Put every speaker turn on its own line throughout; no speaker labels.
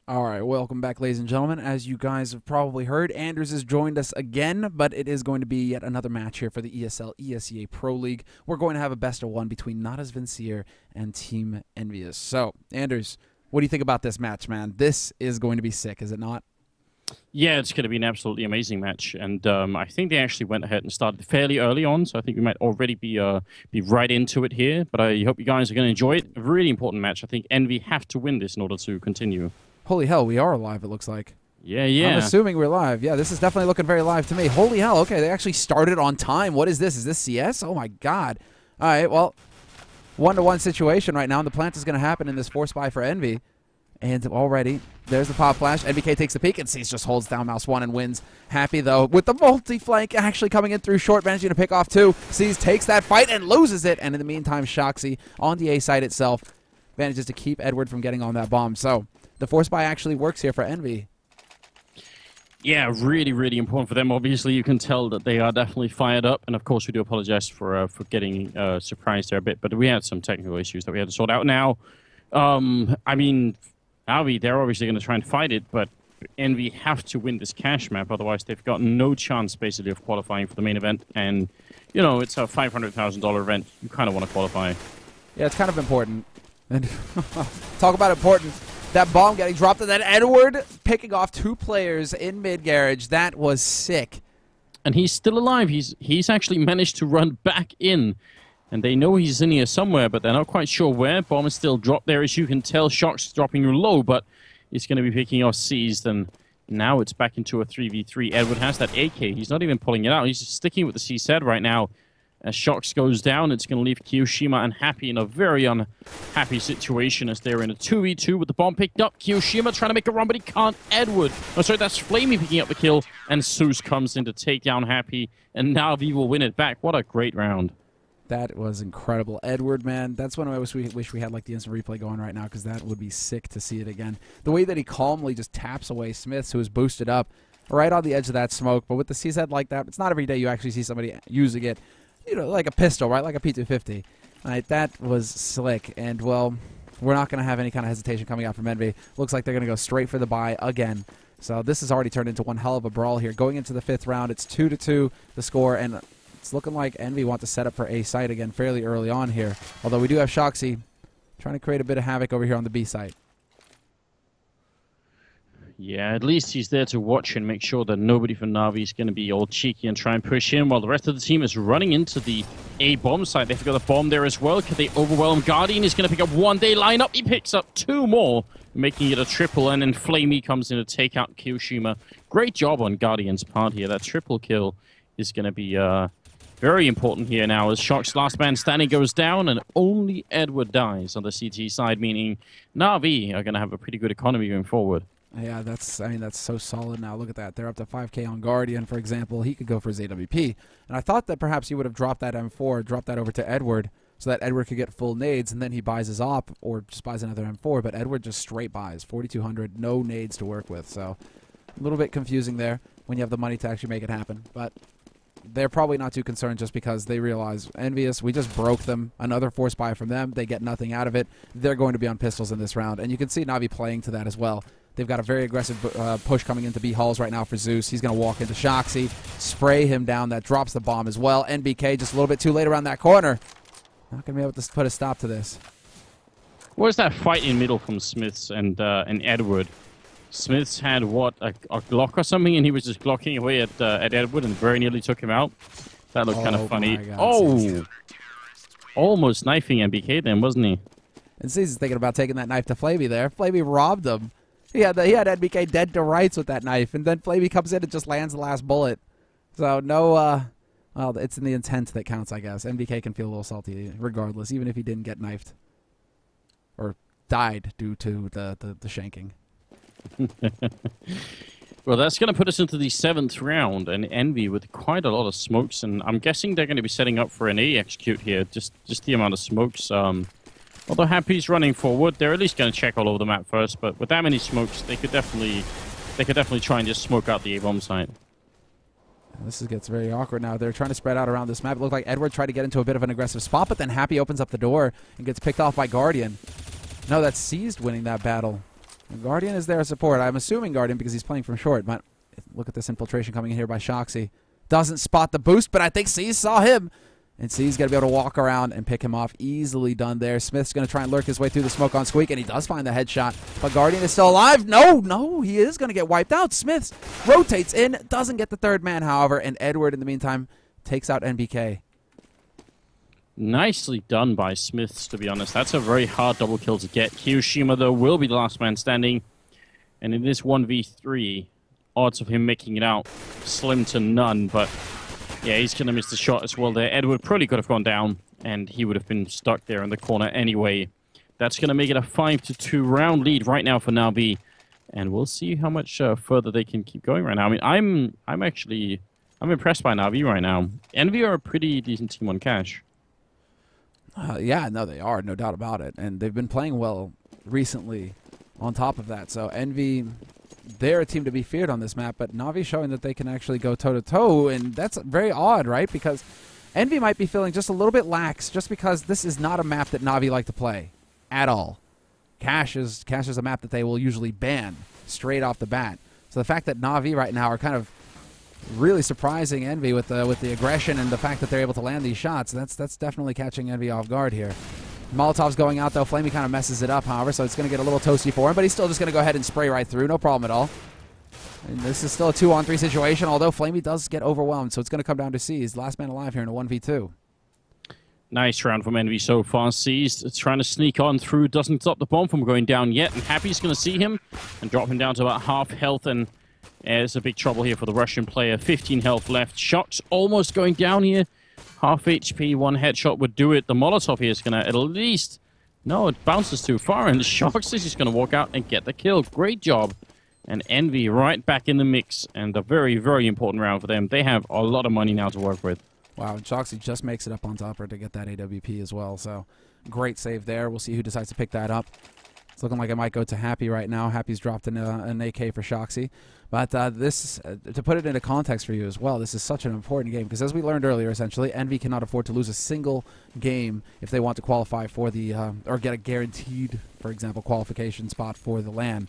All right, welcome back, ladies and gentlemen. As you guys have probably heard, Anders has joined us again, but it is going to be yet another match here for the ESL ESEA Pro League. We're going to have a best-of-1 between NaVi and Team EnvyUS. So, Anders, what do you think about this match, man? This is going to be sick, is it not?
Yeah, it's going to be an absolutely amazing match, and I think they actually went ahead and started fairly early on, so I think we might already be right into it here, but I hope you guys are going to enjoy it. A really important match. I think Envy have to win this in order to continue.
Holy hell, we are live, it looks like.
Yeah.
I'm assuming we're live. Yeah, this is definitely looking very live to me. Holy hell, okay, they actually started on time. What is this? Is this CS? Oh my god. All right, well, 1-to-1 situation right now, and the plant is going to happen in this force buy for Envy. And already, there's the pop flash. NBK takes the peek, and Seas just holds down mouse 1 and wins. Happy, though, with the multi-flank actually coming in through short, managing to pick off 2. Seas takes that fight and loses it. And in the meantime, Shoxy on the A side itself manages to keep Edward from getting on that bomb. So the force buy actually works here for Envy.
Yeah, really, really important for them. Obviously, you can tell that they are definitely fired up. And, of course, we do apologize for getting surprised there a bit. But we had some technical issues that we had to sort out now. I mean, NaVi, they're obviously going to try and fight it, but Envy have to win this cash map. Otherwise, they've got no chance, basically, of qualifying for the main event. And, you know, it's a $500,000 event. You kind of want to qualify.
Yeah, it's kind of important. And talk about important. That bomb getting dropped, and then Edward picking off 2 players in mid-garage. That was sick.
And he's still alive. He's actually managed to run back in. And they know he's in here somewhere, but they're not quite sure where. Bomb is still dropped there, as you can tell. Shock's dropping low, but it's going to be picking off Seized. And now it's back into a 3v3. Edward has that AK. He's not even pulling it out. He's just sticking with the C-Set right now. As Shox goes down, it's going to leave Kiyoshima unhappy in a very unhappy situation as they're in a 2v2 with the bomb picked up. Kiyoshima trying to make a run, but he can't. Edward. Oh, sorry, that's Flamey picking up the kill. And Zeus comes in to take down Happy. And NaVi will win it back. What a great round.
That was incredible. Edward, man, that's when I wish we had like the instant replay going right now, because that would be sick to see it again. The way that he calmly just taps away Smiths, who is boosted up right on the edge of that smoke. But with the CZ like that, it's not every day you actually see somebody using it, you know, like a pistol, right? Like a P250. Right, that was slick. And, well, we're not going to have any kind of hesitation coming out from Envy. Looks like they're going to go straight for the buy again. So this has already turned into one hell of a brawl here. Going into the 5th round, it's 2-2 the score, and it's looking like Envy want to set up for A site again fairly early on here. Although we do have Shoxy trying to create a bit of havoc over here on the B site.
Yeah, at least he's there to watch and make sure that nobody from NaVi is going to be all cheeky and try and push in, while the rest of the team is running into the A bomb site. They've got a bomb there as well. Could they overwhelm? Guardian is going to pick up 1 day lineup. He picks up 2 more, making it a triple, and then Flamey comes in to take out Kiyoshima. Great job on Guardian's part here. That triple kill is going to be very important here now, as Shock's last man standing goes down, and only Edward dies on the CT side, meaning NaVi are going to have a pretty good economy going forward.
Yeah, that's so solid now. Look at that. They're up to 5K on Guardian, for example. He could go for his AWP. And I thought that perhaps he would have dropped that M4, dropped that over to Edward, so that Edward could get full nades, and then he buys his op, or just buys another M4. But Edward just straight buys 4,200, no nades to work with. So a little bit confusing there when you have the money to actually make it happen. But they're probably not too concerned, just because they realize, EnvyUS, we just broke them. Another force buy from them. They get nothing out of it. They're going to be on pistols in this round. And you can see NaVi playing to that as well. They've got a very aggressive push coming into B halls right now for Zeus. He's going to walk into Shoxy, spray him down. That drops the bomb as well. NBK just a little bit too late around that corner. Not going to be able to put a stop to this.
Where's that fight in middle from Smiths and Edward? Smiths had, what, a Glock or something, and he was just glocking away at Edward and very nearly took him out. That looked kind of funny. Oh! Almost knifing NBK then, wasn't he?
And Caesar's thinking about taking that knife to Flavey there. Flavey robbed him. He had NBK dead to rights with that knife, and then Flavey comes in and just lands the last bullet. So no, well, it's in the intent that counts, I guess. NBK can feel a little salty regardless, even if he didn't get knifed or died due to the shanking.
Well, that's going to put us into the 7th round, and Envy with quite a lot of smokes, and I'm guessing they're going to be setting up for an A execute here. Just the amount of smokes. Although Happy's running forward, they're at least going to check all over the map first. But with that many smokes, they could definitely try and just smoke out the A-bomb site.
This gets very awkward now. They're trying to spread out around this map. It looked like Edward tried to get into a bit of an aggressive spot, but then Happy opens up the door and gets picked off by Guardian. No, that's Seized winning that battle. Guardian is there as support. I'm assuming Guardian because he's playing from short. But look at this infiltration coming in here by Shoxy. Doesn't spot the boost, but I think C's saw him. And C's going to be able to walk around and pick him off. Easily done there. Smith's going to try and lurk his way through the smoke on Squeak, and he does find the headshot. But Guardian is still alive. No, he is going to get wiped out. Smiths rotates in, doesn't get the third man, however, and Edward, in the meantime, takes out NBK.
Nicely done by Smiths, to be honest. That's a very hard double kill to get. Kiyoshima, though, will be the last man standing. And in this 1v3, odds of him making it out slim to none, but yeah, he's going to miss the shot as well there. Edward probably could have gone down, and he would have been stuck there in the corner anyway. That's going to make it a 5-2 round lead right now for NaVi, and we'll see how much further they can keep going right now. I mean, I'm impressed by NaVi right now. Envy are a pretty decent team on cash.
Yeah, no, they are, no doubt about it. And they've been playing well recently on top of that. So Envy, they're a team to be feared on this map, but NaVi showing that they can actually go toe-to-toe, and that's very odd, right? Because Envy might be feeling just a little bit lax just because this is not a map that NaVi like to play at all. Cash is a map that they will usually ban straight off the bat. So the fact that NaVi right now are kind of really surprising Envy with the aggression and the fact that they're able to land these shots, that's definitely catching Envy off guard here. Molotov's going out, though. Flamey kind of messes it up, however, so it's going to get a little toasty for him, but he's still just going to go ahead and spray right through. No problem at all. And this is still a 2-on-3 situation, although Flamey does get overwhelmed, so it's going to come down to C. He's the last man alive here in a 1v2.
Nice round from Envy so far. C's trying to sneak on through, doesn't stop the bomb from going down yet, and Happy's going to see him and drop him down to about half health, and there's a big trouble here for the Russian player. 15 health left. Shock's almost going down here. Half HP, one headshot would do it. The Molotov here is going to at least... No, it bounces too far, and Shox is just going to walk out and get the kill. Great job. And Envy right back in the mix, and a very, very important round for them. They have a lot of money now to work with.
Wow, and Shoxy just makes it up on topper to get that AWP as well, so great save there. We'll see who decides to pick that up. It's looking like it might go to Happy right now. Happy's dropped an AK for Shoxy. But this, to put it into context for you as well, this is such an important game because as we learned earlier, essentially, Envy cannot afford to lose a single game if they want to qualify for the, or get a guaranteed, for example, qualification spot for the LAN.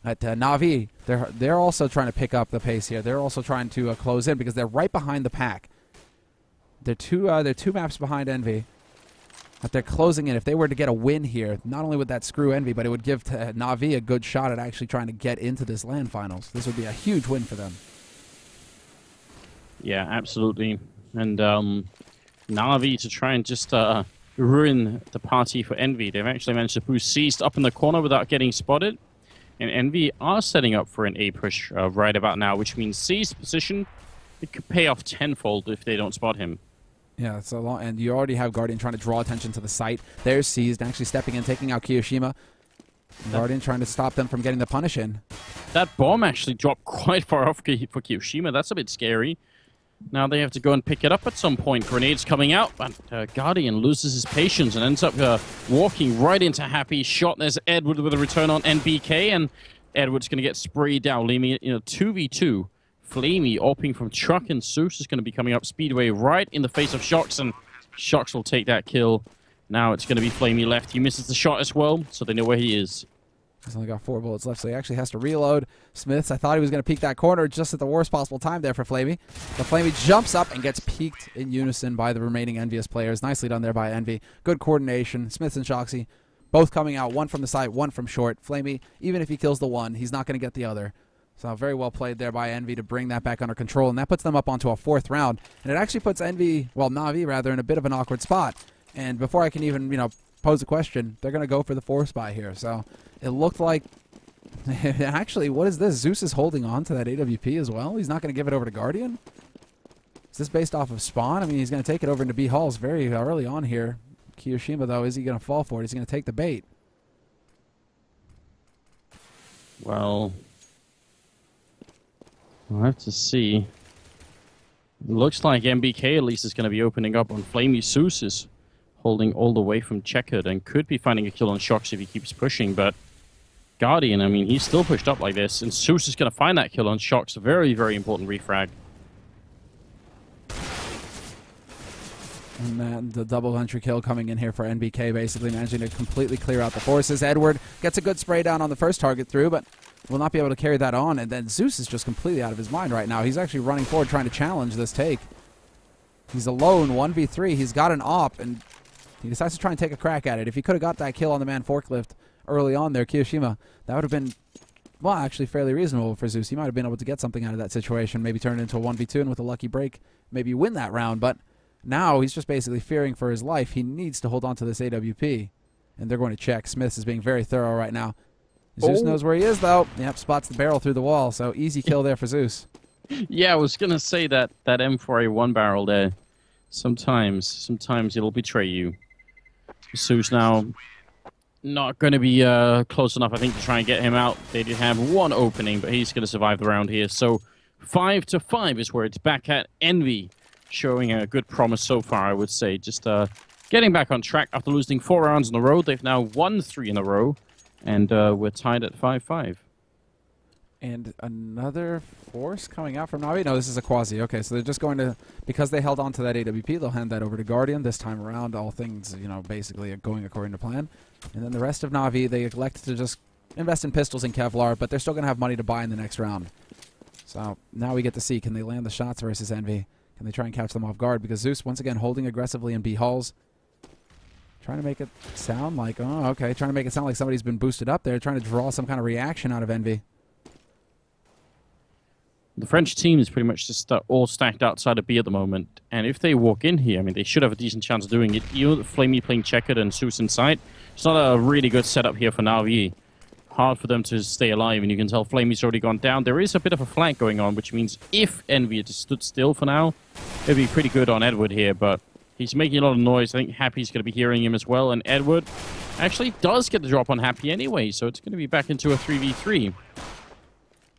At NaVi, they're also trying to pick up the pace here. They're also trying to close in because they're right behind the pack. They're two maps behind Envy. But they're closing in. If they were to get a win here, not only would that screw Envy, but it would give NaVi a good shot at actually trying to get into this LAN finals. This would be a huge win for them.
Yeah, absolutely. And NaVi to try and just ruin the party for Envy. They've actually managed to boost Seized up in the corner without getting spotted. And Envy are setting up for an A push right about now, which means Seized position, it could pay off tenfold if they don't spot him.
Yeah, it's a long, and you already have Guardian trying to draw attention to the site. There's Seized actually stepping in, taking out Kiyoshima. Guardian trying to stop them from getting the punish in.
That bomb actually dropped quite far off for Kiyoshima. That's a bit scary. Now they have to go and pick it up at some point. Grenades coming out, but Guardian loses his patience and ends up walking right into Happy. Shot. There's Edward with a return on NBK, and Edward's going to get sprayed down, leaving it in a 2v2. Flamey oping from Truck, and Zeus is going to be coming up Speedway right in the face of Shox, and Shox will take that kill. Now it's going to be Flamey left. He misses the shot as well, so they know where he is.
He's only got 4 bullets left, so he actually has to reload. Smiths, I thought he was going to peek that corner just at the worst possible time there for Flamey. But Flamey jumps up and gets peeked in unison by the remaining EnvyUS players. Nicely done there by Envy. Good coordination. Smiths and Shoxy both coming out, one from the side, one from short. Flamey, even if he kills the one, he's not going to get the other. So very well played there by Envy to bring that back under control, and that puts them up onto a 4th round. And it actually puts Envy, well, NaVi rather, in a bit of an awkward spot. And before I can even, pose a question, they're going to go for the 4 spy here. So it looked like, actually, what is this? Zeus is holding on to that AWP as well. He's not going to give it over to Guardian. Is this based off of spawn? I mean, he's going to take it over into B halls very early on here. Kiyoshima, though, is he going to fall for it? Is he going to take the bait?
Well, we'll have to see. Looks like MBK at least is going to be opening up on Flamey. Zeus is holding all the way from Checkered and could be finding a kill on Shox if he keeps pushing, but Guardian, I mean, he's still pushed up like this, and Zeus is going to find that kill on Shox. Very, very important refrag.
And then the double entry kill coming in here for NBK, basically managing to completely clear out the forces. Edward gets a good spray down on the first target through, but will not be able to carry that on. And then Zeus is just completely out of his mind right now. He's actually running forward trying to challenge this take. He's alone, 1v3. He's got an op, and he decides to try and take a crack at it. If he could have got that kill on the man forklift early on there, Kiyoshima, that would have been, well, actually fairly reasonable for Zeus. He might have been able to get something out of that situation, maybe turn it into a 1v2, and with a lucky break, maybe win that round. But now he's just basically fearing for his life. He needs to hold on to this AWP, and they're going to check. Smiths is being very thorough right now. Zeus knows where he is, though. Yep, spots the barrel through the wall, so easy kill there for Zeus.
Yeah, I was going to say that M4A1 barrel there, sometimes it'll betray you. Zeus now not going to be close enough, I think, to try and get him out. They did have one opening, but he's going to survive the round here. So 5-5 is where it's back at. Envy showing a good promise so far, I would say. Just getting back on track after losing 4 rounds in a row. They've now won 3 in a row, and we're tied at 5-5.
And another force coming out from NaVi? No, this is a quasi. Okay, so they're just going to, because they held on to that AWP, they'll hand that over to Guardian. This time around, all things, you know, basically going according to plan. And then the rest of NaVi, they elect to just invest in pistols and Kevlar, but they're still going to have money to buy in the next round. So now we get to see, can they land the shots versus Envy? Can they try and catch them off guard? Because Zeus, once again, holding aggressively in B halls. Trying to make it sound like, oh, okay, trying to make it sound like somebody's been boosted up there, trying to draw some kind of reaction out of Envy.
The French team is pretty much just all stacked outside of B at the moment. And if they walk in here, I mean, they should have a decent chance of doing it. You know, Flamey playing checkered and Zeus inside. It's not a really good setup here for NaVi. Hard for them to stay alive, and you can tell Flamey's already gone down. There is a bit of a flank going on, which means if Envy had just stood still for now, it'd be pretty good on Edward here, but he's making a lot of noise. I think Happy's going to be hearing him as well, and Edward actually does get the drop on Happy anyway, so it's going to be back into a 3v3.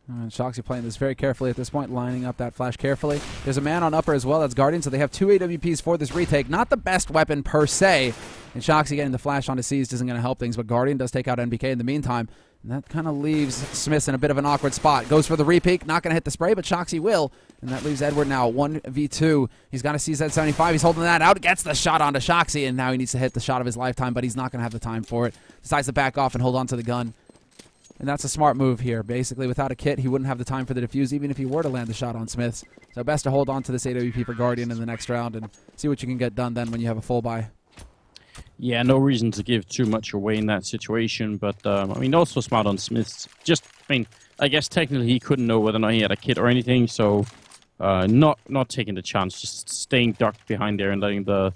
And Shoxy playing this very carefully at this point, lining up that flash carefully. There's a man on upper as well, that's Guardian, so they have 2 AWPs for this retake. Not the best weapon per se, and Shoxy getting the flash onto Seized isn't going to help things, but Guardian does take out NBK in the meantime, and that kind of leaves Smiths in a bit of an awkward spot. Goes for the repeak, not going to hit the spray, but Shoxy will, and that leaves Edward now 1v2. He's got a CZ75, he's holding that out, gets the shot onto Shoxy, and now he needs to hit the shot of his lifetime, but he's not going to have the time for it. Decides to back off and hold on to the gun. And that's a smart move here. Basically, without a kit, he wouldn't have the time for the defuse, even if he were to land the shot on Smiths. So best to hold on to this AWP for Guardian in the next round and see what you can get done then when you have a full buy.
Yeah, no reason to give too much away in that situation, but, I mean, also smart on Smiths. Just, I mean, I guess technically he couldn't know whether or not he had a kit or anything, so not taking the chance, just staying ducked behind there and letting the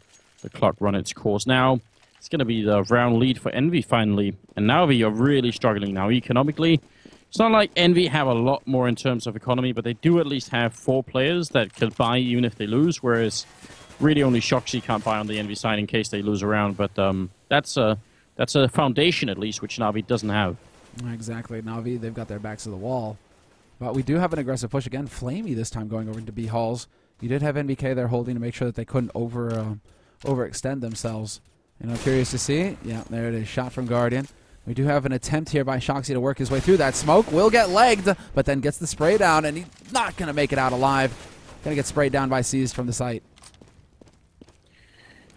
clock run its course. Now, it's going to be the round lead for Envy finally. And NaVi are really struggling now economically. It's not like Envy have a lot more in terms of economy, but they do at least have 4 players that could buy even if they lose, whereas really only Shoxy can't buy on the Envy side in case they lose a round. But that's a foundation at least, which NaVi doesn't have.
Exactly. NaVi, they've got their backs to the wall. But we do have an aggressive push again. Flamey this time going over into B halls. You did have NBK there holding to make sure that they couldn't overextend themselves. And I'm curious to see. Yeah, there it is. Shot from Guardian. We do have an attempt here by Shoxy to work his way through that smoke. Will get legged, but then gets the spray down, and he's not going to make it out alive. Going to get sprayed down by Seized from the site.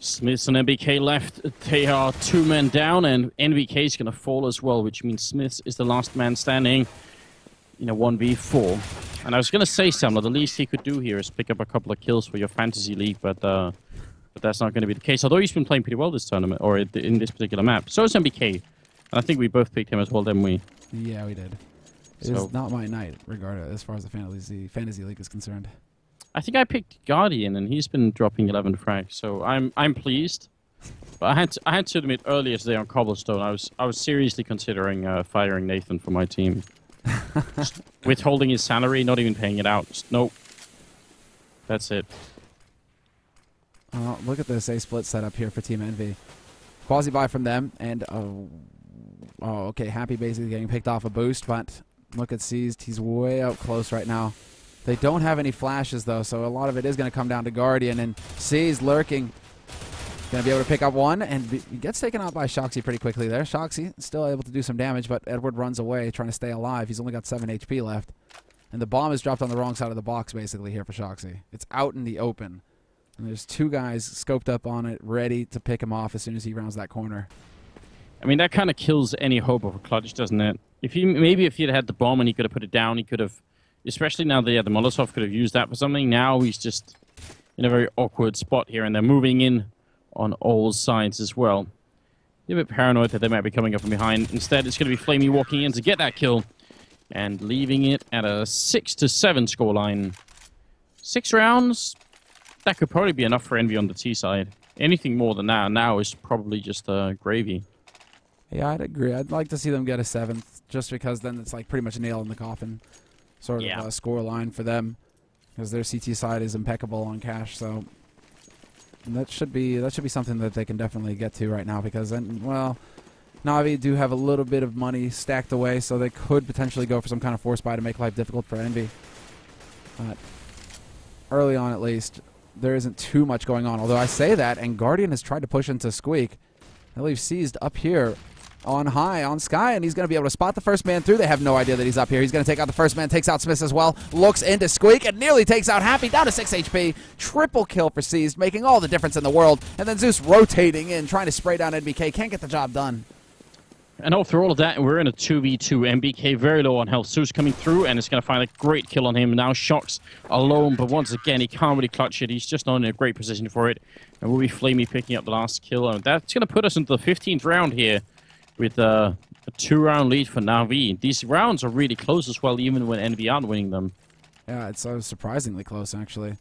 Smiths and NBK left. They are 2 men down, and NBK is going to fall as well, which means Smiths is the last man standing in a 1v4. And I was going to say, Samler, the least he could do here is pick up a couple of kills for your fantasy league, but that's not going to be the case. Although he's been playing pretty well this tournament, or in this particular map. So is NBK. And I think we both picked him as well, didn't we?
Yeah, we did. It is not my night, regardless, as far as the fantasy league is concerned.
I think I picked Guardian, and he's been dropping 11 frags, so I'm pleased. But I had to admit earlier today on Cobblestone, I was seriously considering firing Nathan from my team. Just withholding his salary, not even paying it out. Just, nope. That's it.
Look at this A-split setup here for Team Envy. Quasi-buy from them, and okay, Happy basically getting picked off a boost, but look at Seized. He's way out close right now. They don't have any flashes, though, so a lot of it is going to come down to Guardian, and Seized lurking. Going to be able to pick up one, and he gets taken out by Shoxy pretty quickly there. Shoxy still able to do some damage, but Edward runs away, trying to stay alive. He's only got 7 HP left. And the bomb is dropped on the wrong side of the box, basically, here for Shoxy. It's out in the open. And there's 2 guys scoped up on it, ready to pick him off as soon as he rounds that corner.
I mean, that kind of kills any hope of a clutch, doesn't it? If he'd had the bomb and he could have put it down, he could have, especially now that he had the Molotov, could have used that for something. Now he's just in a very awkward spot here, and they're moving in on all sides as well. They're a bit paranoid that they might be coming up from behind. Instead, it's going to be Flamey walking in to get that kill and leaving it at a 6-7 scoreline. 6 rounds, that could probably be enough for Envy on the T side. Anything more than that now is probably just gravy.
Yeah, I'd agree. I'd like to see them get a 7th, just because then it's like pretty much a nail in the coffin sort of score line for them, because their CT side is impeccable on cash. So that should be something that they can definitely get to right now, because then, well, NaVi do have a little bit of money stacked away, so they could potentially go for some kind of force buy to make life difficult for Envy. But early on, at least, there isn't too much going on. Although I say that, and Guardian has tried to push into Squeak. I believe Seized up here on high, on Sky, and he's going to be able to spot the first man through. They have no idea that he's up here. He's going to take out the first man, takes out Smith as well, looks into Squeak, and nearly takes out Happy, down to 6 HP. Triple kill for Seized, making all the difference in the world. And then Zeus rotating in, trying to spray down NBK. Can't get the job done.
And after all of that, we're in a 2v2. NBK very low on health. Zeus coming through, and it's going to find a great kill on him. Now Shox alone, but once again, he can't really clutch it. He's just not in a great position for it. And we'll be Flamey picking up the last kill. And that's going to put us into the 15th round here with a 2-round lead for NaVi. These rounds are really close as well, even when Envy aren't winning them.
Yeah, it's surprisingly close, actually.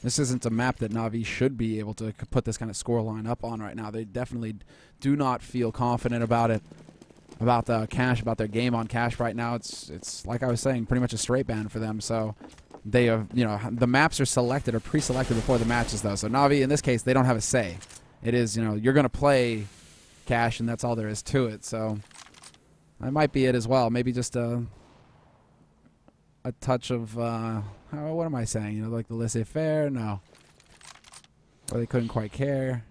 This isn't a map that NaVi should be able to put this kind of score line up on right now. They definitely do not feel confident about it. About the cash, about their game on cash right now. It's like I was saying, pretty much a straight ban for them. So they have, you know, the maps are selected or pre-selected before the matches though. So NaVi in this case, they don't have a say. It is, you know, you're going to play cash and that's all there is to it. So that might be it as well. Maybe just a touch of what am I saying? You know, like the laissez-faire? No. Or they couldn't quite care.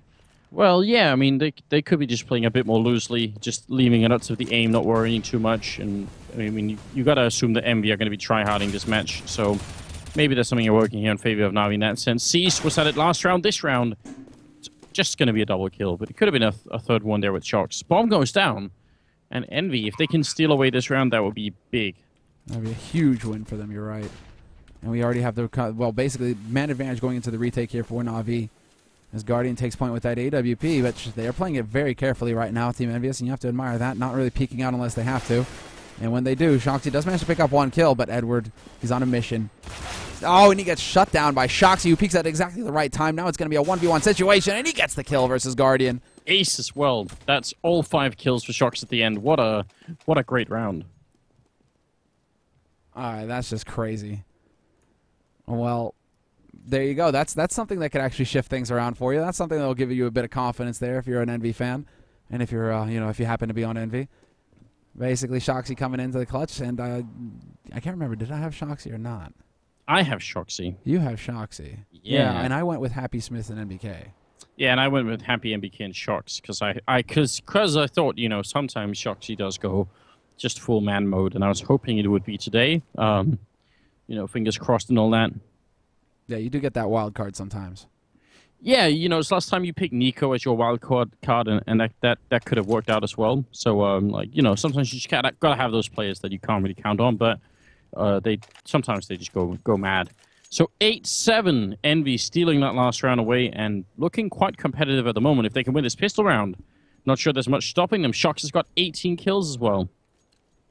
Well, yeah, I mean, they could be just playing a bit more loosely, just leaving it up to the aim, not worrying too much. And I mean, you got to assume that Envy are going to be try-harding this match. So maybe there's something you're working here in favor of NaVi in that sense. Cease was at it last round. This round, it's just going to be a double kill, but it could have been a third one there with Shox. Bomb goes down, and Envy, if they can steal away this round, that would be big.
That would be a huge win for them. You're right. And we already have the basically man advantage going into the retake here for NaVi. As Guardian takes point with that AWP, but they are playing it very carefully right now, Team EnvyUS, and you have to admire that. Not really peeking out unless they have to. And when they do, Shoxy does manage to pick up 1 kill, but Edward, he's on a mission. Oh, and he gets shut down by Shoxy, who peeks at exactly the right time. Now it's going to be a 1v1 situation, and he gets the kill versus Guardian.
Ace as well. That's all 5 kills for Shox at the end. What a great round.
All right, that's just crazy. Well, there you go. That's something that could actually shift things around for you. That's something that will give you a bit of confidence there if you're an Envy fan, and if you're if you happen to be on Envy. Basically, Shoxy coming into the clutch, and I can't remember. Did I have Shoxy or not?
I have Shoxy.
You have Shoxy.
Yeah,
and I went with Happy Smith and NBK.
Yeah, and I went with Happy NBK and Shox because I thought sometimes Shoxy does go just full man mode, and I was hoping it would be today. Fingers crossed and all that.
Yeah, you do get that wild card sometimes.
Yeah, it's last time you picked Nico as your wild card, and that could have worked out as well. So, sometimes you just gotta have those players that you can't really count on, but sometimes they just go mad. So 8-7, Envy stealing that last round away and looking quite competitive at the moment. If they can win this pistol round, not sure there's much stopping them. Shox has got 18 kills as well.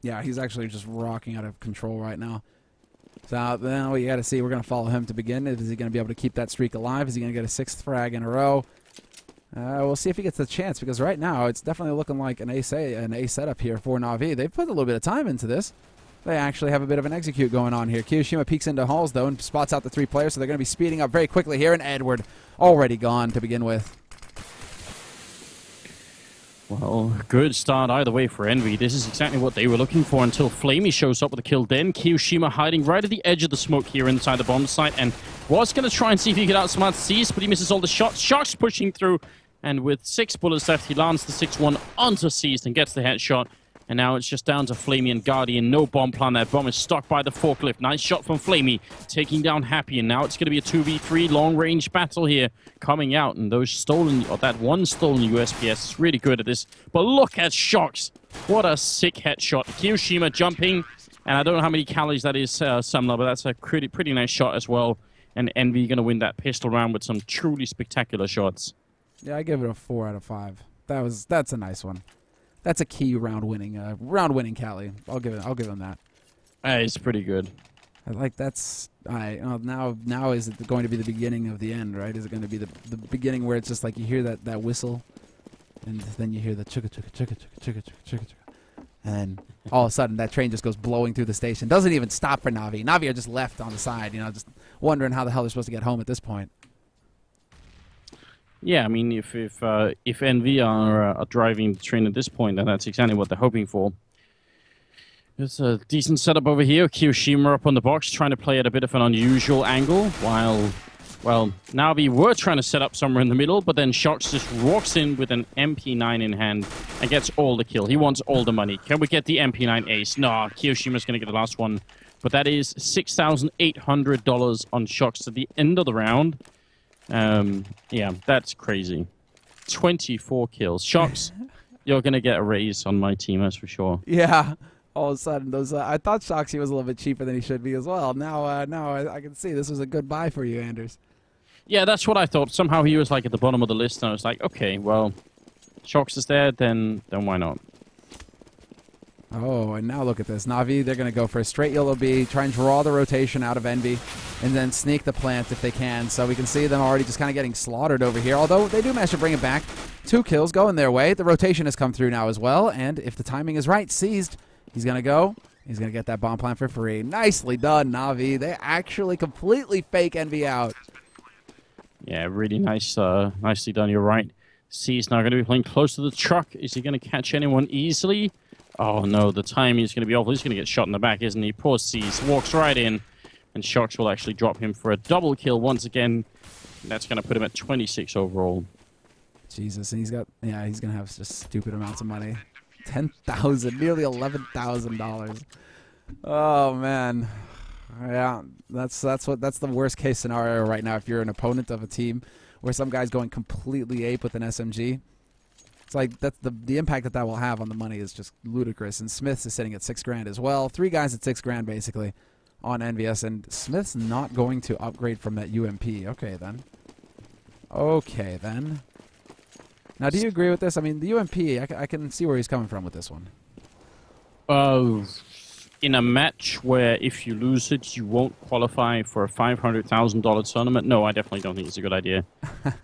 Yeah, he's actually just rocking out of control right now. So then we got to see. We're going to follow him to begin. Is he going to be able to keep that streak alive? Is he going to get a 6th frag in a row? We'll see if he gets the chance, because right now it's definitely looking like an A setup here for NaVi. They've put a little bit of time into this. They actually have a bit of an execute going on here. Kiyoshima peeks into halls, though, and spots out the 3 players, so they're going to be speeding up very quickly here, and Edward already gone to begin with.
Well, good start either way for Envy. This is exactly what they were looking for until Flamey shows up with a kill. Then Kiyoshima hiding right at the edge of the smoke here inside the bomb site, and was going to try and see if he could outsmart Cease, but he misses all the shots. Shox pushing through, and with 6 bullets left, he lands the 6-1 onto Cease and gets the headshot. And now it's just down to Flamey and Guardian. No bomb plan there. Bomb is stuck by the forklift. Nice shot from Flamey, taking down Happy. And now it's going to be a 2v3 long-range battle here coming out. And those stolen, or that one stolen USPS is really good at this. But look at Shox. What a sick headshot. Kiyoshima jumping. And I don't know how many calories that is, Sumner, but that's a pretty nice shot as well. And Envy going to win that pistol round with some truly spectacular shots.
Yeah, I give it a 4 out of 5. That's a nice one. That's a key round-winning Cali. I'll give him that.
It's pretty good.
I like that's now is it going to be the beginning of the end, right? Is it going to be the beginning where it's just like you hear that whistle, and then you hear the chugga chugga chugga chugga chugga chugga chugga, and then all of a sudden that train just goes blowing through the station. Doesn't even stop for NaVi. NaVi are just left on the side, just wondering how the hell they're supposed to get home at this point.
Yeah, I mean, if Envy are driving the train at this point, then that's exactly what they're hoping for. It's a decent setup over here. Kiyoshima up on the box, trying to play at a bit of an unusual angle, while, well, NaVi were trying to set up somewhere in the middle, but then Shox just walks in with an MP9 in hand and gets all the kill. He wants all the money. Can we get the MP9 ace? No, Kiyoshima's going to get the last one. But that is $6,800 on Shox at the end of the round. Yeah, that's crazy. 24 kills. Shox, you're going to get a raise on my team, that's for sure.
Yeah. All of a sudden, I thought Shoxy was a little bit cheaper than he should be as well. Now I can see this was a good buy for you, Anders.
Yeah, that's what I thought. Somehow he was like at the bottom of the list, and I was like, okay, well, Shox is there, then why not?
Oh, and now look at this. NaVi, they're going to go for a straight yellow B, try and draw the rotation out of Envy, and then sneak the plant if they can. So we can see them already just kind of getting slaughtered over here, although they do manage to bring it back. 2 kills going their way. The rotation has come through now as well, and if the timing is right, Seized, he's going to go. He's going to get that bomb plant for free. Nicely done, NaVi. They actually completely fake Envy out.
Yeah, really nice. Nicely done, you're right. Seized now going to be playing close to the truck. Is he going to catch anyone easily? Oh no, the timing is going to be awful. He's going to get shot in the back, isn't he? Poor Seized walks right in, and Shox will actually drop him for a double kill once again. That's going to put him at 26 overall.
Jesus, and he's going to have just stupid amounts of money. $10,000, nearly $11,000. Oh man, yeah, that's the worst case scenario right now. If you're an opponent of a team where some guy's going completely ape with an SMG. It's like that's the impact that will have on the money is just ludicrous. And Smith's is sitting at $6,000 as well. 3 guys at $6,000 basically on EnvyUS, and Smith's not going to upgrade from that UMP. Okay then. Okay then. Now, do you agree with this? I mean, the UMP, I can see where he's coming from with this one.
In a match where if you lose it, you won't qualify for a $500,000 tournament. No, I definitely don't think it's a good idea.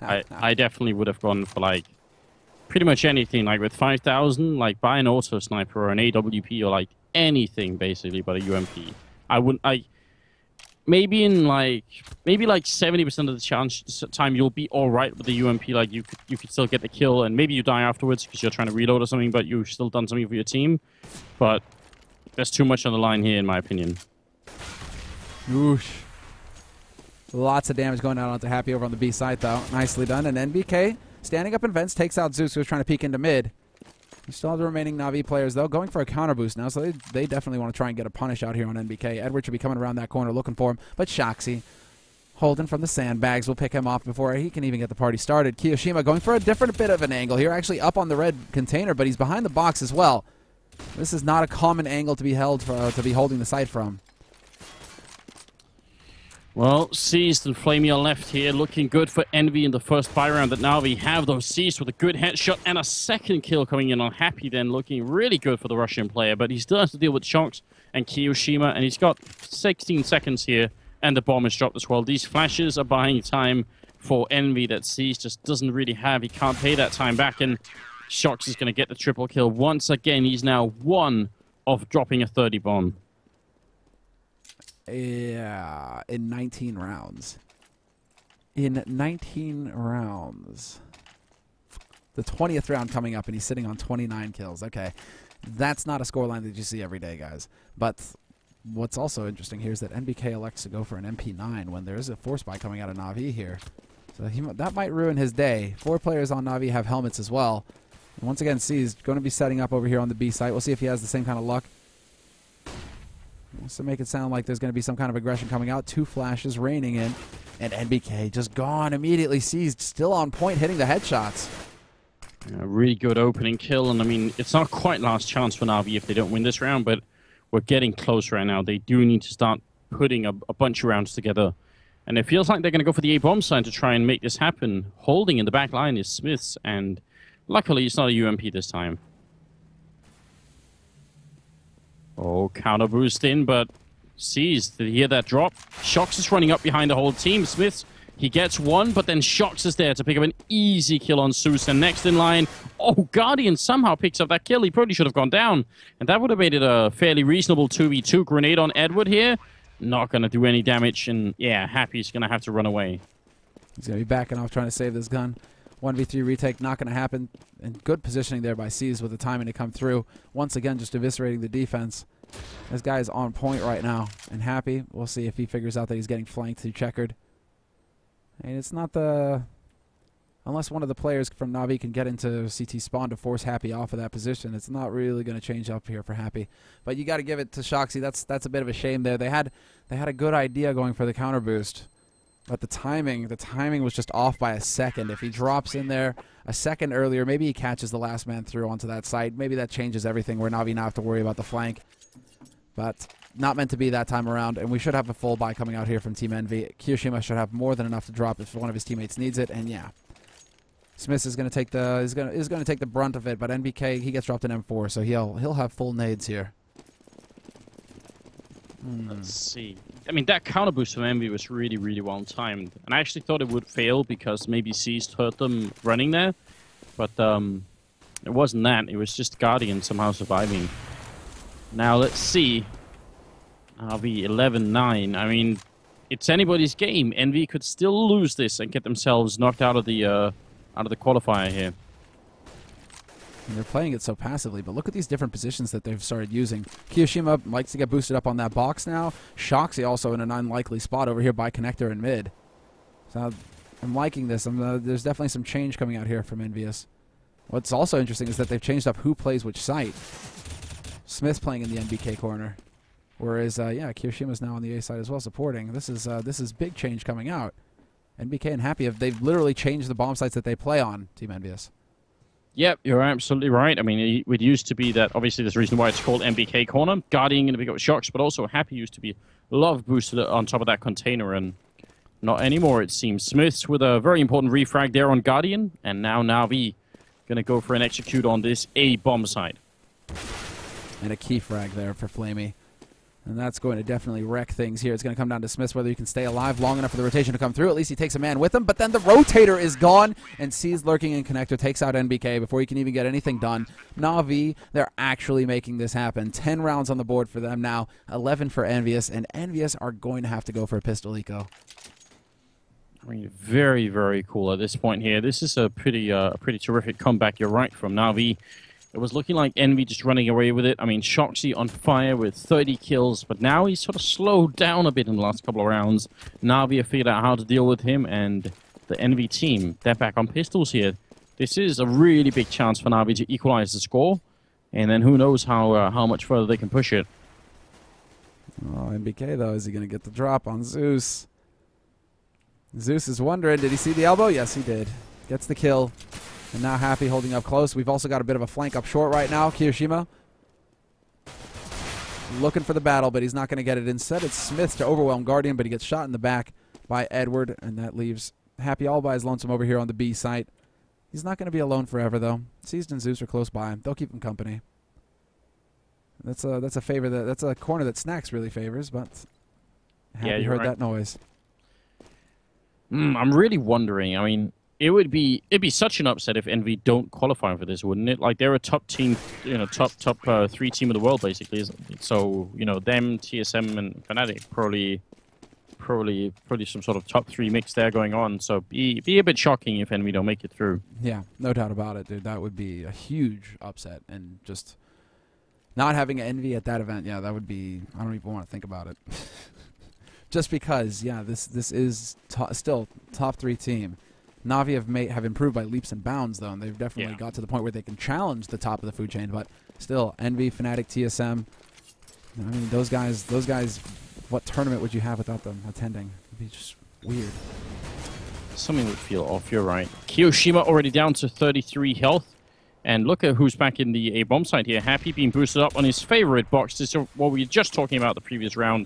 I definitely would have gone for like pretty much anything, like with 5,000, like buy an auto sniper or an AWP or like anything basically but a UMP. I wouldn't. Maybe like 70% of the time you'll be all right with the UMP. Like you could still get the kill, and maybe you die afterwards because you're trying to reload or something, but you've still done something for your team. But there's too much on the line here, in my opinion.
Oosh. Lots of damage going out onto Happy over on the B side, though. Nicely done. And NBK standing up in vents takes out Zeus, who was trying to peek into mid. We still have the remaining NaVi players, though, going for a counter boost now, so they definitely want to try and get a punish out here on NBK. Edward should be coming around that corner looking for him, but Shoxy, holding from the sandbags, will pick him off before he can even get the party started. Kiyoshima going for a different bit of an angle here, actually up on the red container, but he's behind the box as well. This is not a common angle to be held for, to be holding the site from.
Well, Seized and Flamey are left here, looking good for Envy in the first buy round. That now we have those Seized with a good headshot and a second kill coming in on Happy, then looking really good for the Russian player. But he still has to deal with Shox and Kiyoshima, and he's got 16 seconds here, and the bomb is dropped as well. These flashes are buying time for Envy that Seized just doesn't really have. He can't pay that time back, and Shox is going to get the triple kill. Once again, he's now one of dropping a 30 bomb.
Yeah, in 19 rounds. In 19 rounds. The 20th round coming up, and he's sitting on 29 kills. Okay, that's not a scoreline that you see every day, guys. But what's also interesting here is that NBK elects to go for an MP9 when there is a force buy coming out of NaVi here. So that might ruin his day. 4 players on NaVi have helmets as well. And once again, C is going to be setting up over here on the B site. We'll see if he has the same kind of luck. Wants to make it sound like there's going to be some kind of aggression coming out. 2 flashes raining in. And NBK just gone immediately. C's still on point, hitting the headshots.
Yeah, really good opening kill. And I mean, it's not quite last chance for NaVi if they don't win this round, but we're getting close right now. They do need to start putting a bunch of rounds together. And it feels like they're going to go for the A-bomb side to try and make this happen. Holding in the back line is Smiths, and luckily it's not a UMP this time. Oh, counter boost in, but sees. Did he hear that drop? Shox is running up behind the whole team. Smiths, he gets one, but then Shox is there to pick up an easy kill on Zeus. And next in line, oh, Guardian somehow picks up that kill. He probably should have gone down. And that would have made it a fairly reasonable 2v2. Grenade on Edward here. Not going to do any damage. And yeah, Happy's going to have to run away.
He's going to be backing off trying to save this gun. 1v3 retake, not going to happen. And good positioning there by C's with the timing to come through. Once again, just eviscerating the defense. This guy is on point right now. And Happy, we'll see if he figures out that he's getting flanked through checkered. And it's not the... Unless one of the players from NaVi can get into CT spawn to force Happy off of that position, it's not really going to change up here for Happy. But you got to give it to Shoxy. That's a bit of a shame there. They had a good idea going for the counter boost. But the timing was just off by a second. If he drops in there a second earlier, maybe he catches the last man through onto that site. Maybe that changes everything where NaVi now have to worry about the flank. But not meant to be that time around, and we should have a full buy coming out here from Team Envy. Kiyoshima should have more than enough to drop if one of his teammates needs it, and yeah. Smith is going to take the is going to take the brunt of it, but NBK, he gets dropped in M4, so he'll have full nades here.
Let's see. I mean, that counter boost from Envy was really, really well timed. And I actually thought it would fail because maybe C's hurt them running there. But it wasn't that. It was just Guardian somehow surviving. Now, let's see. RV 11-9. I mean, it's anybody's game. Envy could still lose this and get themselves knocked out of the qualifier here.
And they're playing it so passively, but look at these different positions that they've started using. Kiyoshima likes to get boosted up on that box now. Shoxy also in an unlikely spot over here by connector and mid. So I'm liking this. There's definitely some change coming out here from EnvyUS. What's also interesting is that they've changed up who plays which site. Smith playing in the NBK corner, whereas yeah, Kiyoshima's now on the A side as well, supporting. This is big change coming out. NBK and Happy they've literally changed the bomb sites that they play on. Team EnvyUS.
Yep, you're absolutely right. I mean, it used to be that, obviously, there's a reason why it's called MBK Corner. Guardian going to pick up Shox, but also Happy used to be love boosted on top of that container, and not anymore, it seems. Smiths with a very important refrag there on Guardian, and now NaVi going to go for an execute on this A bomb site.
And a key frag there for Flamey. And that's going to definitely wreck things here. It's going to come down to Smith whether he can stay alive long enough for the rotation to come through. At least he takes a man with him. But then the rotator is gone. And C's lurking in connector takes out NBK before he can even get anything done. NaVi, they're actually making this happen. 10 rounds on the board for them now. 11 for EnvyUS. And EnvyUS are going to have to go for a pistol eco.
I mean, very, very cool at this point here. This is a pretty terrific comeback, you're right, from NaVi. It was looking like Envy just running away with it. I mean, Shoxy on fire with 30 kills, but now he's sort of slowed down a bit in the last couple of rounds. NaVi have figured out how to deal with him, and the Envy team, they're back on pistols here. This is a really big chance for NaVi to equalize the score, and then who knows how much further they can push it.
Oh, NBK, though, is he going to get the drop on Zeus? Zeus is wondering, did he see the elbow? Yes, he did. Gets the kill. And now Happy holding up close. We've also got a bit of a flank up short right now. Kiyoshima looking for the battle, but he's not going to get it. Instead, it's Smith to overwhelm Guardian, but he gets shot in the back by Edward, and that leaves Happy all by his lonesome over here on the B site. He's not going to be alone forever, though. Seized and Zeus are close by. They'll keep him company. That's a favor that's a corner that Snacks really favors, but Happy
yeah,
heard
right.
that noise.
I'm really wondering. I mean, it'd be such an upset if Envy don't qualify for this, wouldn't it? Like, they're a top team, top 3 team of the world, basically. So, them, TSM, and Fnatic probably some sort of top 3 mix there going on. So be a bit shocking if Envy don't make it through.
Yeah, no doubt about it, dude. That would be a huge upset, and just not having Envy at that event, yeah, that would be. I don't even want to think about it. Just because, yeah, this is still top 3 team. NaVi have improved by leaps and bounds, though, and they've definitely got to the point where they can challenge the top of the food chain. But still, Envy, Fnatic, TSM, I mean, those guys, what tournament would you have without them attending? It'd be just weird.
Something would feel off, you're right. Kiyoshima already down to 33 health. And look at who's back in the A-bomb side here. Happy being boosted up on his favorite box. This is what we were just talking about the previous round.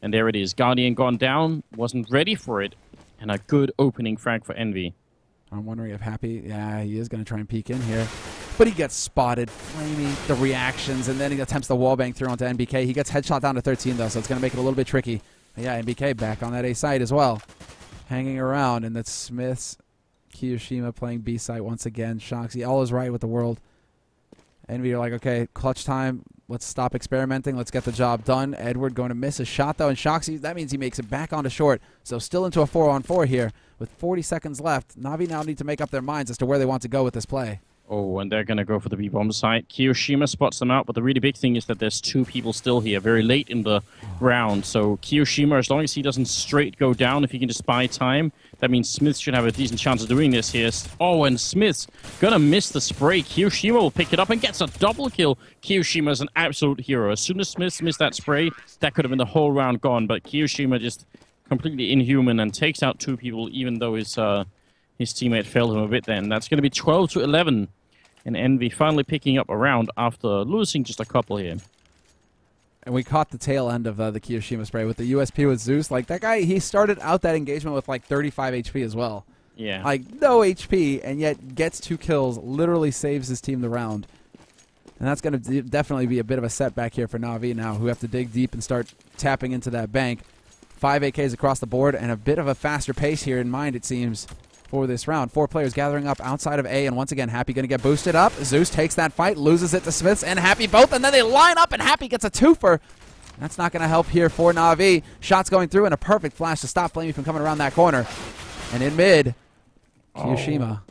And there it is. Guardian gone down. Wasn't ready for it. And a good opening frag for Envy.
I'm wondering if Happy, yeah, he is going to try and peek in here. But he gets spotted. Flamey, the reactions, and then he attempts the wallbang through onto NBK. He gets headshot down to 13, though, so it's going to make it a little bit tricky. But yeah, NBK back on that A side as well. Hanging around, and that's Smith's Kiyoshima playing B site once again. Shoxy, all is right with the world. Envy are like, okay, clutch time. Let's stop experimenting. Let's get the job done. Edward going to miss a shot, though, and Shoxy, that means he makes it back onto short. So still into a 4-on-4 here with 40 seconds left. NaVi now need to make up their minds as to where they want to go with this play.
Oh, and they're going to go for the B-bomb site. Kiyoshima spots them out, but the really big thing is that there's 2 people still here very late in the round. So Kiyoshima, as long as he doesn't straight go down, if he can just buy time, that means Smith should have a decent chance of doing this here. Oh, and Smith's going to miss the spray. Kiyoshima will pick it up and gets a double kill. Kiyoshima is an absolute hero. As soon as Smith missed that spray, that could have been the whole round gone. But Kiyoshima just completely inhuman and takes out 2 people, even though his teammate failed him a bit then. That's going to be 12-11. And Envy finally picking up a round after losing just a couple here.
And we caught the tail end of the Kiyoshima spray with the USP with Zeus. Like, that guy, he started out that engagement with like 35 HP as well.
Yeah.
Like, no HP, and yet gets 2 kills, literally saves his team the round. And that's going to definitely be a bit of a setback here for NaVi now, who have to dig deep and start tapping into that bank. 5 AKs across the board, and a bit of a faster pace here in mind, it seems, for this round. 4 players gathering up outside of A, and once again, Happy going to get boosted up. Zeus takes that fight, loses it to Smiths and Happy both, and then they line up, and Happy gets a 2-fer. That's not going to help here for NaVi. Shots going through, and a perfect flash to stop Flamey from coming around that corner. And in mid, Kiyoshima.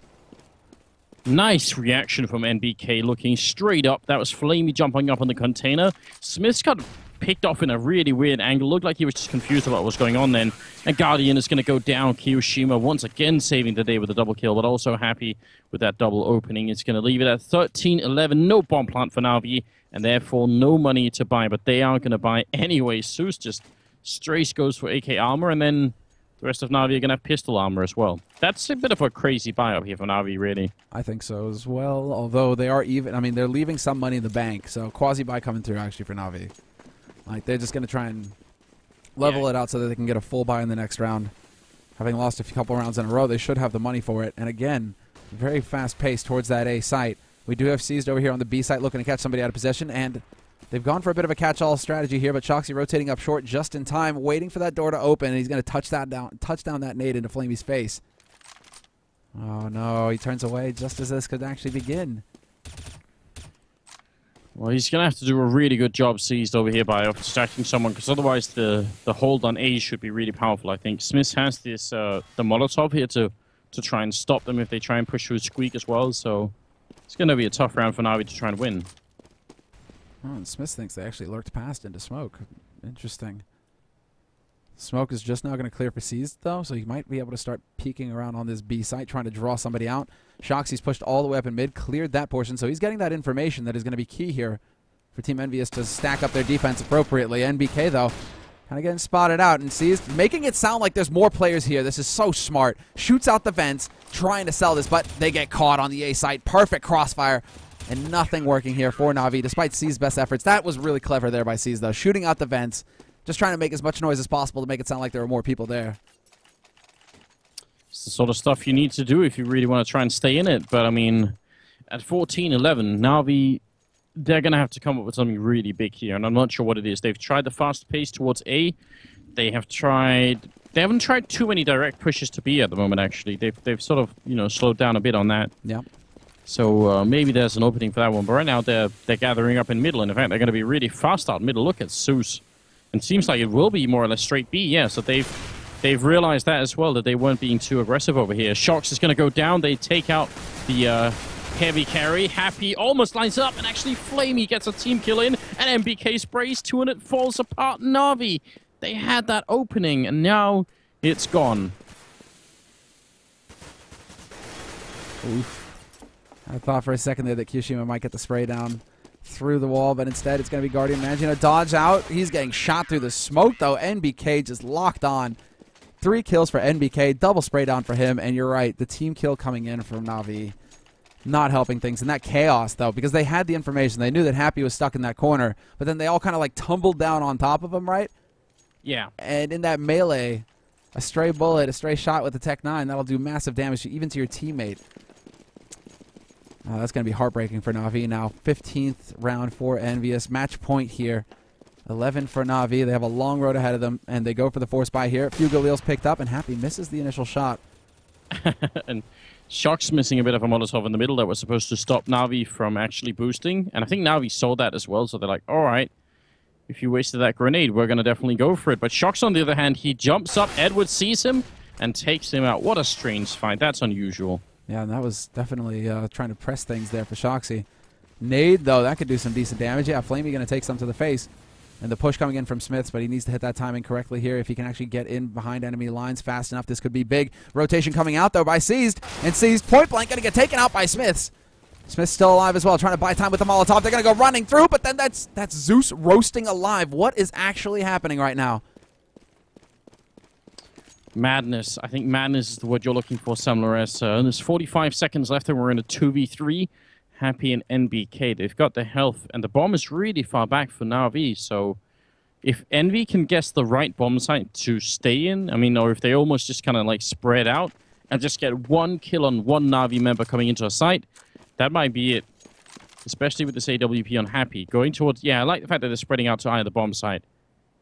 Nice reaction from NBK, looking straight up. That was Flamey jumping up on the container. Smith's got picked off in a really weird angle. Looked like he was just confused about what was going on then. And Guardian is going to go down. Kiyoshima once again saving the day with a double kill, but also Happy with that double opening. It's going to leave it at 13-11. No bomb plant for NaVi, and therefore no money to buy, but they are going to buy anyway. Zeus just straight goes for AK armor, and then the rest of NaVi are going to have pistol armor as well. That's a bit of a crazy buy up here for NaVi, really.
I think so as well, although they are even. I mean, they're leaving some money in the bank, so quasi-buy coming through actually for NaVi. Like, they're just going to try and level it out so that they can get a full buy in the next round. Having lost a couple rounds in a row, they should have the money for it. And again, very fast pace towards that A site. We do have Seized over here on the B site looking to catch somebody out of possession, and they've gone for a bit of a catch-all strategy here, but Shoxy rotating up short just in time, waiting for that door to open, and he's going to touch down that nade into Flamey's face. Oh no, he turns away just as this could actually begin.
Well, he's going to have to do a really good job Seized over here by distracting someone, because otherwise the hold on A should be really powerful, I think. Smith has this the Molotov here to try and stop them if they try and push through Squeak as well, so it's going to be a tough round for NaVi to try and win.
Oh, and Smith thinks they actually lurked past into Smoke. Interesting. Smoke is just now going to clear for Seized, though, so he might be able to start peeking around on this B site, trying to draw somebody out. Shoxy's pushed all the way up in mid, cleared that portion, so he's getting that information that is going to be key here for Team EnvyUS to stack up their defense appropriately. NBK, though, kind of getting spotted out, and Seized making it sound like there's more players here. This is so smart. Shoots out the vents, trying to sell this, but they get caught on the A site. Perfect crossfire, and nothing working here for NaVi, despite Seized's best efforts. That was really clever there by Seized, though, shooting out the vents. Just trying to make as much noise as possible to make it sound like there were more people there.
It's the sort of stuff you need to do if you really want to try and stay in it. But, I mean, at 14-11, NaVi, they're going to have to come up with something really big here. And I'm not sure what it is. They've tried the fast pace towards A. They haven't tried too many direct pushes to B at the moment, actually. They've sort of, slowed down a bit on that.
Yeah.
So maybe there's an opening for that one. But right now, they're gathering up in middle. And, in fact, they're going to be really fast out middle. Look at Zeus. And seems like it will be more or less straight B, yeah. So they've realized that as well, that they weren't being too aggressive over here. Shox is going to go down. They take out the heavy carry. Happy almost lines up, and actually Flamey gets a team kill in, and NBK sprays 2 and it falls apart. NaVi, they had that opening, and now it's gone.
Oof. I thought for a second there that Kyoshima might get the spray down through the wall, but instead it's going to be Guardian managing to dodge out. He's getting shot through the smoke, though. NBK just locked on. 3 kills for NBK, double spray down for him, and you're right, the team kill coming in from NaVi not helping things. And that chaos, though, because they had the information. They knew that Happy was stuck in that corner, but then they all kind of like tumbled down on top of him, right?
Yeah.
And in that melee, a stray bullet, a stray shot with the Tech 9, that'll do massive damage even to your teammate. That's going to be heartbreaking for NaVi now. 15th round for EnvyUS. Match point here. 11 for NaVi. They have a long road ahead of them, and they go for the force buy here. A few Galil's picked up, and Happy misses the initial shot.
And Shock's missing a bit of a Molotov in the middle that was supposed to stop NaVi from actually boosting. And I think NaVi saw that as well, so they're like, all right, if you wasted that grenade, we're going to definitely go for it. But Shock's, on the other hand, he jumps up. Edward sees him and takes him out. What a strange fight. That's unusual.
Yeah, and that was definitely trying to press things there for Shoxy. Nade, though, that could do some decent damage. Yeah, Flamey going to take some to the face. And the push coming in from Smiths, but he needs to hit that timing correctly here. If he can actually get in behind enemy lines fast enough, this could be big. Rotation coming out, though, by Seized. And Seized point blank going to get taken out by Smiths. Smith's still alive as well, trying to buy time with the Molotov. They're going to go running through, but then that's Zeus roasting alive. What is actually happening right now?
Madness. I think madness is the word you're looking for, Samlares. There's 45 seconds left, and we're in a 2v3. Happy and NBK. They've got the health, and the bomb is really far back for NaVi. So if Envy can guess the right bomb site to stay in, I mean, or if they almost just kind of like spread out and just get 1 kill on 1 NaVi member coming into a site, that might be it. Especially with this AWP on Happy. Going towards, yeah, I like the fact that they're spreading out to either bomb site.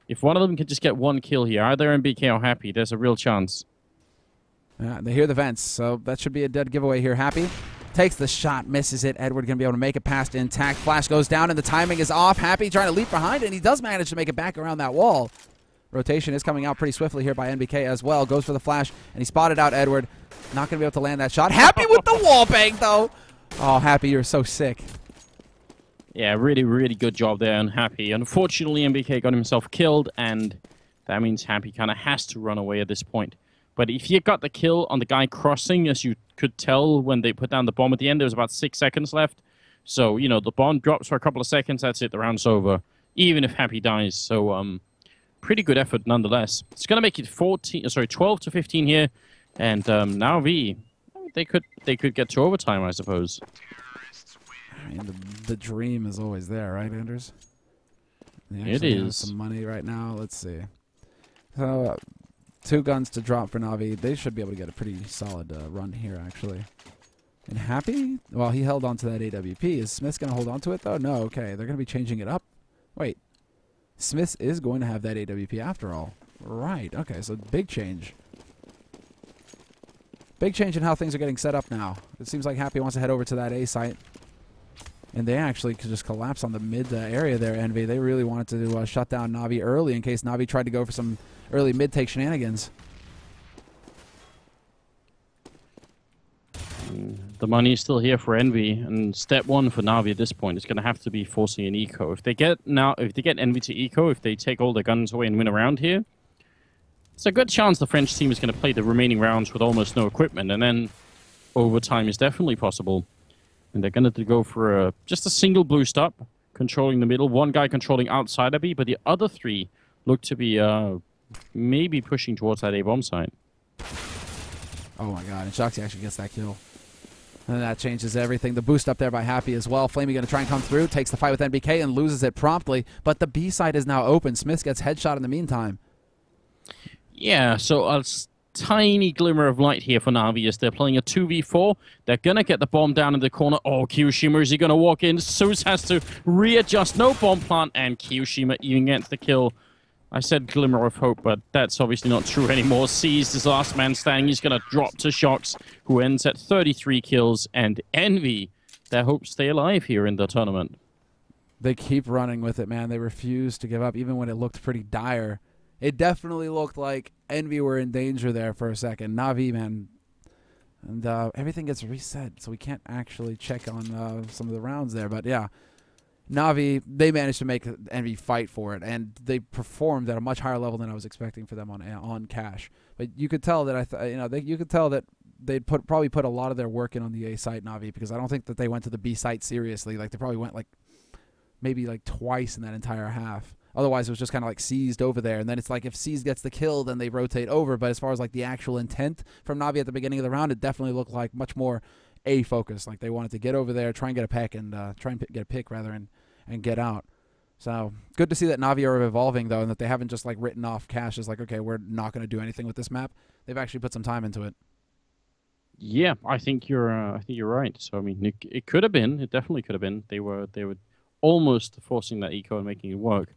If one of them can just get 1 kill here, either NBK or Happy, there's a real chance.
Yeah, they hear the vents, so that should be a dead giveaway here. Happy takes the shot, misses it. Edward going to be able to make it past intact. Flash goes down, and the timing is off. Happy trying to leap behind it, and he does manage to make it back around that wall. Rotation is coming out pretty swiftly here by NBK as well. Goes for the flash, and he spotted out Edward. Not going to be able to land that shot. Happy with the wall bang, though. Oh, Happy, you're so sick.
Yeah, really, really good job there on Happy. Unfortunately, NBK got himself killed, and that means Happy kind of has to run away at this point. But if you got the kill on the guy crossing, as you could tell when they put down the bomb at the end, there was about 6 seconds left. So, you know, the bomb drops for a couple of seconds, that's it, the round's over. Even if Happy dies. So, pretty good effort nonetheless. It's going to make it 12 to 15 here. And NaVi, they could get to overtime, I suppose.
I mean, the dream is always there, right, Anders?
It is.
Some money right now. Let's see. So, 2 guns to drop for NaVi. They should be able to get a pretty solid run here, actually. And Happy? Well, he held on to that AWP. Is Smith going to hold on to it, though? No, okay. They're going to be changing it up. Wait. Smith is going to have that AWP after all. Right. Okay, so big change. Big change in how things are getting set up now. It seems like Happy wants to head over to that A site. And they actually could just collapse on the mid area there, Envy. They really wanted to shut down NaVi early in case NaVi tried to go for some early mid-take shenanigans.
The money is still here for Envy, and step 1 for NaVi at this point is going to have to be forcing an eco. If they get Envy to eco, if they take all their guns away and win a round here, it's a good chance the French team is going to play the remaining rounds with almost no equipment, and then overtime is definitely possible. And they're going to go for just a single boost up, controlling the middle. 1 guy controlling outside of B, but the other 3 look to be maybe pushing towards that A-bomb site.
Oh my god, and Shoxy actually gets that kill. And that changes everything. The boost up there by Happy as well. Flamey going to try and come through, takes the fight with NBK and loses it promptly. But the B side is now open. Smith gets headshot in the meantime.
Yeah, so a tiny glimmer of light here for NaVi as they're playing a 2v4. They're going to get the bomb down in the corner. Oh, Kyoshima, is he going to walk in? Zeus has to readjust. No bomb plant, and Kyoshima even gets the kill. I said glimmer of hope, but that's obviously not true anymore. Seized his last man standing. He's going to drop to Shox, who ends at 33 kills. And Envy, their hopes stay alive here in the tournament.
They keep running with it, man. They refuse to give up, even when it looked pretty dire. It definitely looked like Envy were in danger there for a second. NaVi, man. And everything gets reset, so we can't actually check on some of the rounds there. But yeah, NaVi, they managed to make Envy fight for it, and they performed at a much higher level than I was expecting for them on cash. But you could tell that you could tell that they'd probably put a lot of their work in on the A site, NaVi, because I don't think that they went to the B site seriously. Like, they probably went like maybe like twice in that entire half. Otherwise, it was just kind of like seized over there. And then it's like if Seized gets the kill, then they rotate over. But as far as like the actual intent from NaVi at the beginning of the round, it definitely looked like much more A focus. Like they wanted to get over there, try and get a pick, and get a pick rather, and get out. So good to see that NaVi are evolving though, and that they haven't just like written off Cash as like, okay, we're not going to do anything with this map. They've actually put some time into it.
Yeah, I think you're right. So I mean, it could have been. It definitely could have been. They were almost forcing that eco and making it work.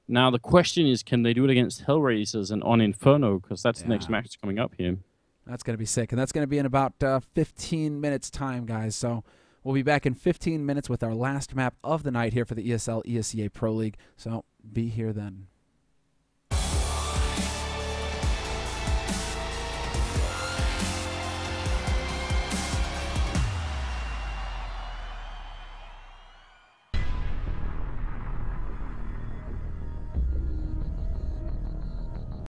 Now the question is, can they do it against Hellraisers and on Inferno? Because that's the next match coming up here.
That's going to be sick, and that's going to be in about 15 minutes time, guys. So we'll be back in 15 minutes with our last map of the night here for the ESL ESEA Pro League. So be here then.